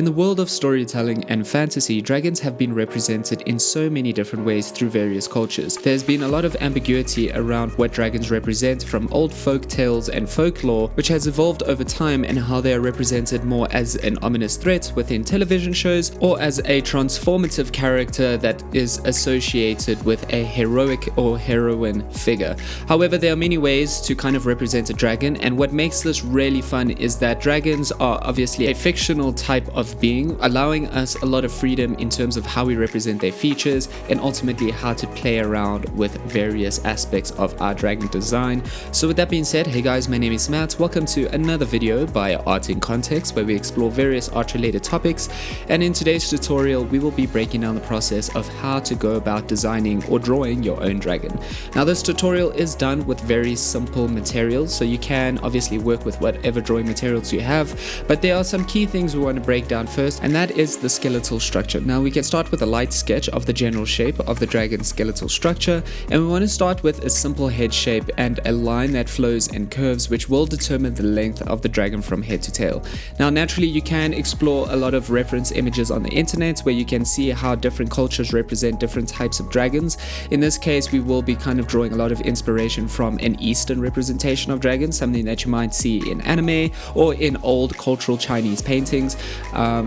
In the world of storytelling and fantasy, dragons have been represented in so many different ways through various cultures. There's been a lot of ambiguity around what dragons represent, from old folk tales and folklore, which has evolved over time, and how they are represented more as an ominous threat within television shows or as a transformative character that is associated with a heroic or heroine figure. However, there are many ways to kind of represent a dragon, and what makes this really fun is that dragons are obviously a fictional type of being, allowing us a lot of freedom in terms of how we represent their features and ultimately how to play around with various aspects of our dragon design. So with that being said, hey guys, my name is Matt. Welcome to another video by Art in Context, where we explore various art related topics, and in today's tutorial we will be breaking down the process of how to go about designing or drawing your own dragon. Now this tutorial is done with very simple materials, so you can obviously work with whatever drawing materials you have, but there are some key things we want to break down first, and that is the skeletal structure. Now we can start with a light sketch of the general shape of the dragon's skeletal structure, and we want to start with a simple head shape and a line that flows and curves, which will determine the length of the dragon from head to tail. Now naturally you can explore a lot of reference images on the internet where you can see how different cultures represent different types of dragons. In this case we will be kind of drawing a lot of inspiration from an Eastern representation of dragons, something that you might see in anime or in old cultural Chinese paintings.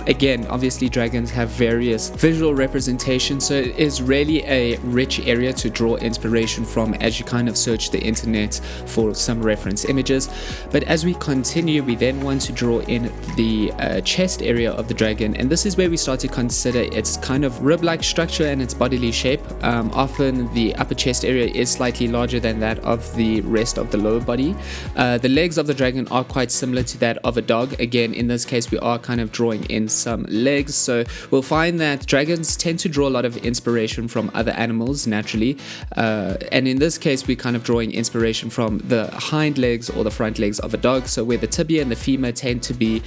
Again, obviously dragons have various visual representations, so it is really a rich area to draw inspiration from as you kind of search the internet for some reference images. But as we continue, we then want to draw in the chest area of the dragon, and this is where we start to consider its kind of rib-like structure and its bodily shape. Often the upper chest area is slightly larger than that of the rest of the lower body. The legs of the dragon are quite similar to that of a dog. Again, in this case we are kind of drawing in some legs, so we'll find that dragons tend to draw a lot of inspiration from other animals naturally, and in this case we're kind of drawing inspiration from the hind legs or the front legs of a dog, so where the tibia and the femur tend to be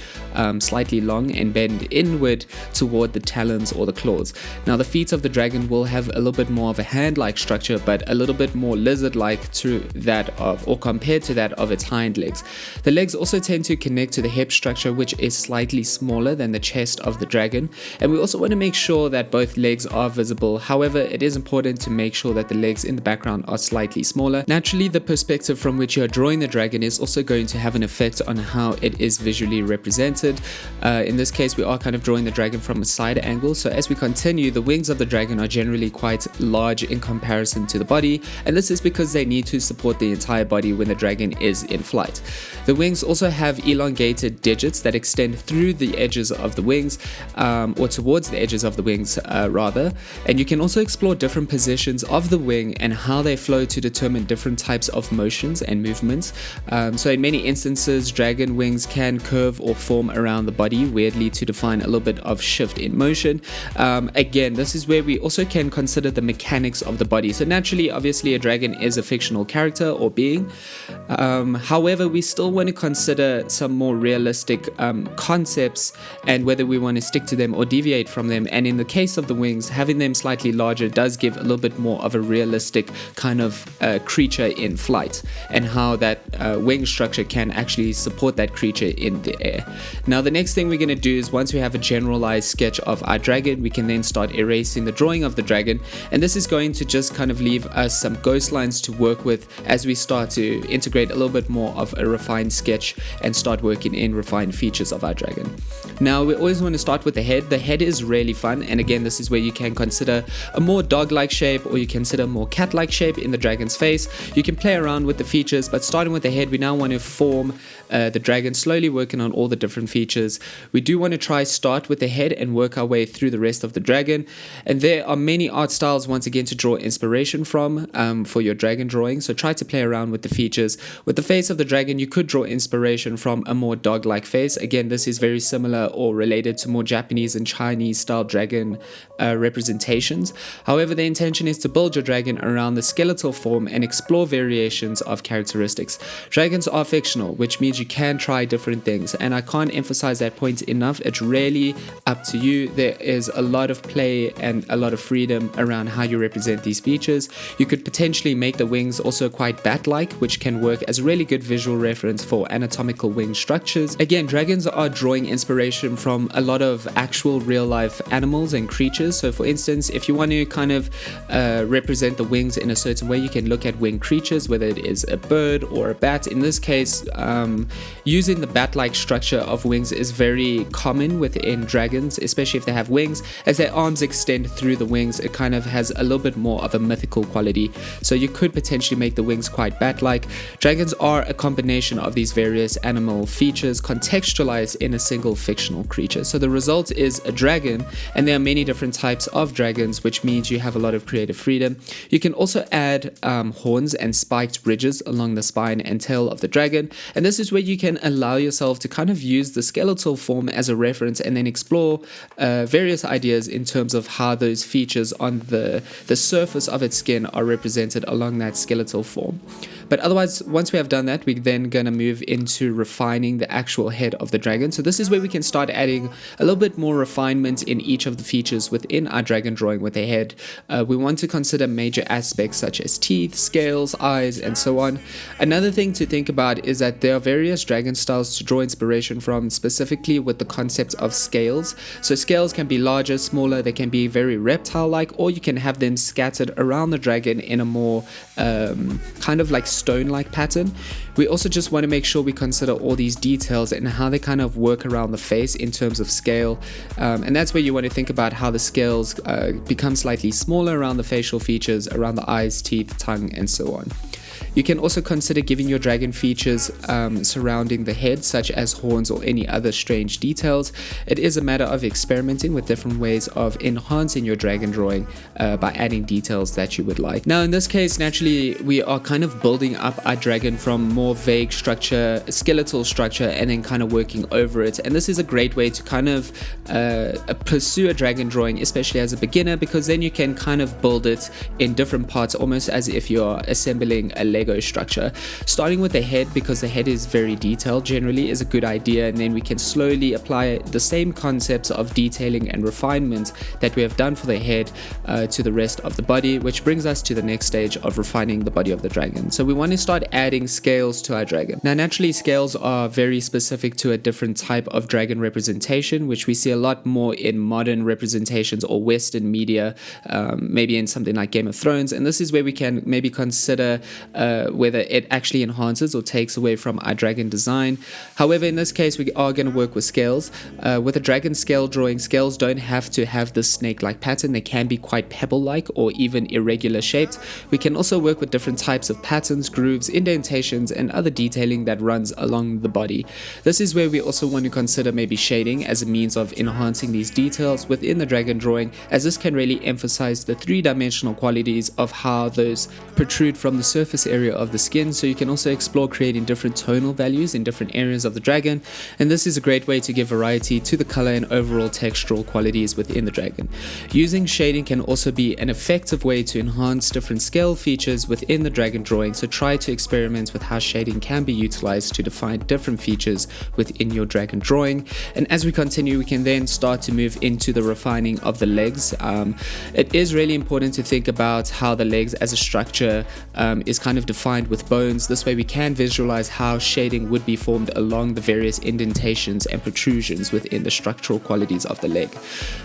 slightly long and bend inward toward the talons or the claws. Now the feet of the dragon will have a little bit more of a hand-like structure, but a little bit more lizard-like to that of, or compared to that of, its hind legs. The legs also tend to connect to the hip structure, which is slightly smaller than the chest of the dragon, and we also want to make sure that both legs are visible. However, it is important to make sure that the legs in the background are slightly smaller. Naturally, the perspective from which you are drawing the dragon is also going to have an effect on how it is visually represented. In this case we are kind of drawing the dragon from a side angle, so as we continue, the wings of the dragon are generally quite large in comparison to the body, and this is because they need to support the entire body when the dragon is in flight. The wings also have elongated digits that extend through the edges of the wings, or towards the edges of the wings rather, and you can also explore different positions of the wing and how they flow to determine different types of motions and movements. So in many instances dragon wings can curve or form around the body weirdly to define a little bit of shift in motion. Again, this is where we also can consider the mechanics of the body. So naturally, obviously a dragon is a fictional character or being. However, we still want to consider some more realistic concepts and whether we want to stick to them or deviate from them. And in the case of the wings, having them slightly larger does give a little bit more of a realistic kind of creature in flight, and how that wing structure can actually support that creature in the air. Now the next thing we're going to do is, once we have a generalized sketch of our dragon, we can then start erasing the drawing of the dragon, and this is going to just kind of leave us some ghost lines to work with as we start to integrate a little bit more of a refined sketch and start working in refined features of our dragon. Now we always want to start with the head. The head is really fun, and again this is where you can consider a more dog-like shape, or you consider a more cat-like shape in the dragon's face. You can play around with the features, but starting with the head, we now want to form the dragon, slowly working on all the different features. We do want to start with the head and work our way through the rest of the dragon, and there are many art styles once again to draw inspiration from for your dragon drawing, so try to play around with the features. With the face of the dragon, you could draw inspiration from a more dog-like face. Again, this is very similar or related to more Japanese and Chinese style dragon representations. However, the intention is to build your dragon around the skeletal form and explore variations of characteristics. Dragons are fictional, which means you can try different things, and I can't emphasize that point enough. It's really up to you. There is a lot of play and a lot of freedom around how you represent these features. You could potentially make the wings also quite bat-like, which can work as a really good visual reference for anatomical wing structures. Again, dragons are drawing inspiration inspiration from a lot of actual real life animals and creatures. So for instance, if you want to kind of represent the wings in a certain way, you can look at winged creatures, whether it is a bird or a bat. In this case, using the bat-like structure of wings is very common within dragons, especially if they have wings. As their arms extend through the wings, it kind of has a little bit more of a mythical quality. So you could potentially make the wings quite bat-like. Dragons are a combination of these various animal features contextualized in a single fictional creature. So the result is a dragon, and there are many different types of dragons, which means you have a lot of creative freedom. You can also add horns and spiked ridges along the spine and tail of the dragon, and this is where you can allow yourself to kind of use the skeletal form as a reference and then explore various ideas in terms of how those features on the surface of its skin are represented along that skeletal form. But otherwise, once we have done that, we're then going to move into refining the actual head of the dragon. So this is where we can start adding a little bit more refinement in each of the features within our dragon drawing with the head. We want to consider major aspects such as teeth, scales, eyes, and so on. Another thing to think about is that there are various dragon styles to draw inspiration from, specifically with the concept of scales. So scales can be larger, smaller, they can be very reptile-like, or you can have them scattered around the dragon in a more kind of like stone-like pattern. We also just want to make sure we consider all these details and how they kind of work around the face in terms of scale, and that's where you want to think about how the scales become slightly smaller around the facial features, around the eyes, teeth, tongue, and so on. You can also consider giving your dragon features surrounding the head, such as horns or any other strange details. It is a matter of experimenting with different ways of enhancing your dragon drawing by adding details that you would like. Now in this case, naturally, we are kind of building up our dragon from more vague structure, skeletal structure, and then kind of working over it. And this is a great way to kind of pursue a dragon drawing, especially as a beginner, because then you can kind of build it in different parts, almost as if you're assembling a Lego structure. Starting with the head, because the head is very detailed generally, is a good idea, and then we can slowly apply the same concepts of detailing and refinement that we have done for the head to the rest of the body, which brings us to the next stage of refining the body of the dragon. So we want to start adding scales to our dragon. Now naturally, scales are very specific to a different type of dragon representation, which we see a lot more in modern representations or Western media, maybe in something like Game of Thrones, and this is where we can maybe consider whether it actually enhances or takes away from our dragon design. However, in this case, we are going to work with scales. With a dragon scale drawing, scales don't have to have this snake-like pattern. They can be quite pebble-like or even irregular shaped. We can also work with different types of patterns, grooves, indentations, and other detailing that runs along the body. This is where we also want to consider maybe shading as a means of enhancing these details within the dragon drawing, as this can really emphasize the three-dimensional qualities of how those protrude from the surface area of the skin. So you can also explore creating different tonal values in different areas of the dragon, and this is a great way to give variety to the color and overall textural qualities within the dragon. Using shading can also be an effective way to enhance different scale features within the dragon drawing, so try to experiment with how shading can be utilized to define different features within your dragon drawing. And as we continue, we can then start to move into the refining of the legs. It is really important to think about how the legs as a structure is kind of defined with bones. This way we can visualize how shading would be formed along the various indentations and protrusions within the structural qualities of the leg.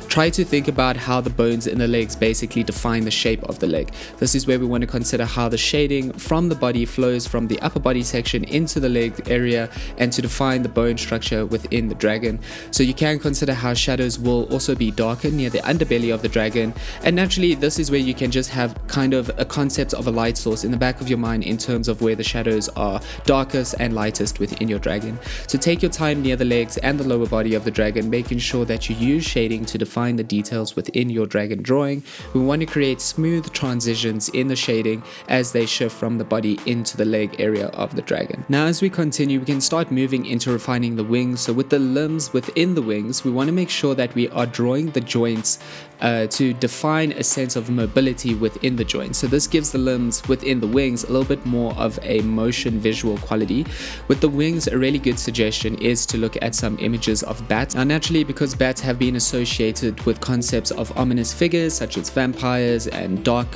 Try to think about how the bones in the legs basically define the shape of the leg. This is where we want to consider how the shading from the body flows from the upper body section into the leg area and to define the bone structure within the dragon. So you can consider how shadows will also be darker near the underbelly of the dragon, and naturally this is where you can just have kind of a concept of a light source in the back of your mind in terms of where the shadows are darkest and lightest within your dragon. So take your time near the legs and the lower body of the dragon, making sure that you use shading to define the details within your dragon drawing. We want to create smooth transitions in the shading as they shift from the body into the leg area of the dragon. Now as we continue, we can start moving into refining the wings. So with the limbs within the wings, we want to make sure that we are drawing the joints to define a sense of mobility within the joints. So this gives the limbs within the wings a little little bit more of a motion visual quality. With the wings, a really good suggestion is to look at some images of bats. Now naturally, because bats have been associated with concepts of ominous figures such as vampires and dark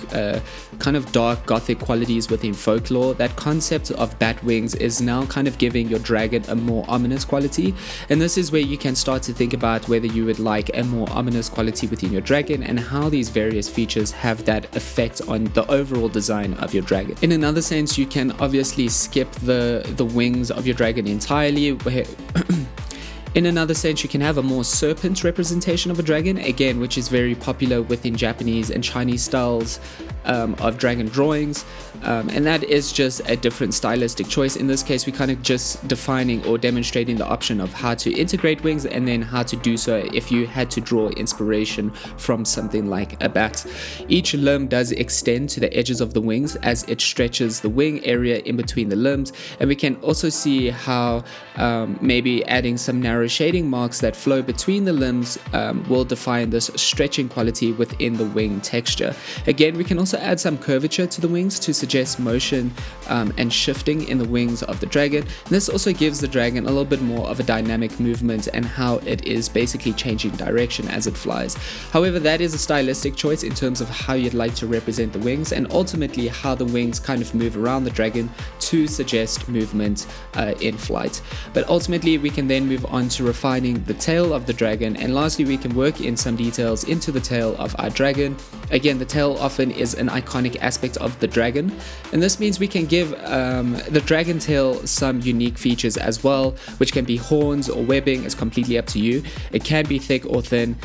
gothic qualities within folklore, that concept of bat wings is now kind of giving your dragon a more ominous quality, and this is where you can start to think about whether you would like a more ominous quality within your dragon and how these various features have that effect on the overall design of your dragon. In another sense, you can obviously skip the wings of your dragon entirely, where in another sense, you can have a more serpent representation of a dragon, again, which is very popular within Japanese and Chinese styles of dragon drawings, and that is just a different stylistic choice. In this case, we're kind of just defining or demonstrating the option of how to integrate wings and then how to do so if you had to draw inspiration from something like a bat. Each limb does extend to the edges of the wings as it stretches the wing area in between the limbs, and we can also see how maybe adding some narrow shading marks that flow between the limbs will define this stretching quality within the wing texture. Again, we can also add some curvature to the wings to suggest motion and shifting in the wings of the dragon. And this also gives the dragon a little bit more of a dynamic movement and how it is basically changing direction as it flies. However, that is a stylistic choice in terms of how you'd like to represent the wings and ultimately how the wings kind of move around the dragon to suggest movement in flight. But ultimately, we can then move on to refining the tail of the dragon, and lastly, we can work in some details into the tail of our dragon. Again, the tail often is an iconic aspect of the dragon, and this means we can give the dragon tail some unique features as well, which can be horns or webbing. It's completely up to you. It can be thick or thin,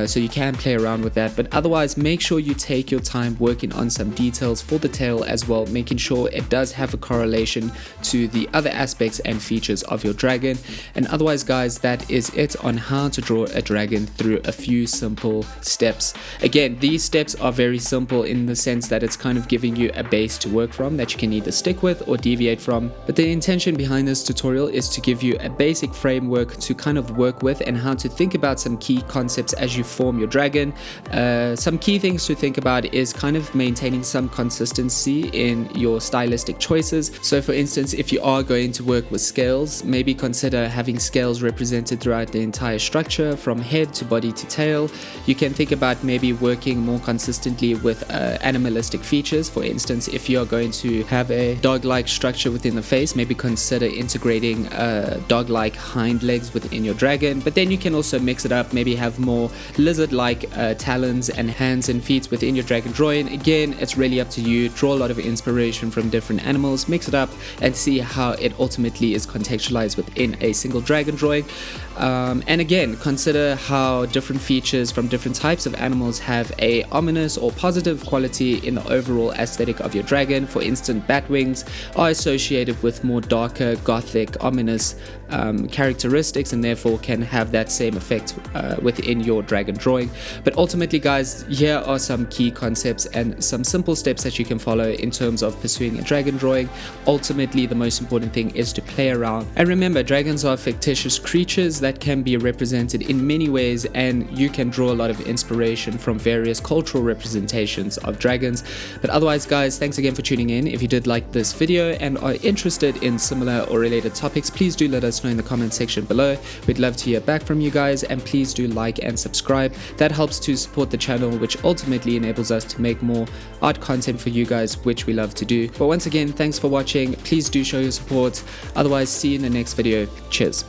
so you can play around with that, but otherwise make sure you take your time working on some details for the tail as well, making sure it does have a correlation to the other aspects and features of your dragon. And otherwise, guys, that is it on how to draw a dragon through a few simple steps. Again, these steps are very simple in the sense that it's kind of giving you a base to work from that you can either stick with or deviate from, but the intention behind this tutorial is to give you a basic framework to kind of work with and how to think about some key concepts as you form your dragon. Some key things to think about is kind of maintaining some consistency in your stylistic choices. So for instance, if you are going to work with scales, maybe consider having scales represented throughout the entire structure from head to body to tail. You can think about maybe working more consistently with animalistic features. For instance, if you are going to have a dog-like structure within the face, maybe consider integrating dog-like hind legs within your dragon. But then you can also mix it up, maybe have more lizard-like talons and hands and feet within your dragon drawing. Again, it's really up to you. Draw a lot of inspiration from different animals, mix it up and see how it ultimately is contextualized within a single dragon drawing. And again, consider how different features from different types of animals have a ominous or positive quality in the overall aesthetic of your dragon. For instance, bat wings are associated with more darker, gothic, ominous characteristics, and therefore can have that same effect within your dragon drawing. But ultimately, guys, here are some key concepts and some simple steps that you can follow in terms of pursuing a dragon drawing. Ultimately, the most important thing is to play around. And remember, dragons are fictitious creatures that can be represented in many ways, and you can draw a lot of inspiration from various cultural representations of dragons. But otherwise, guys, thanks again for tuning in. If you did like this video and are interested in similar or related topics, please do let us know in the comment section below. We'd love to hear back from you guys, and please do like and subscribe. That helps to support the channel, which ultimately enables us to make more art content for you guys, which we love to do. But once again, thanks for watching. Please do show your support. Otherwise, see you in the next video. Cheers.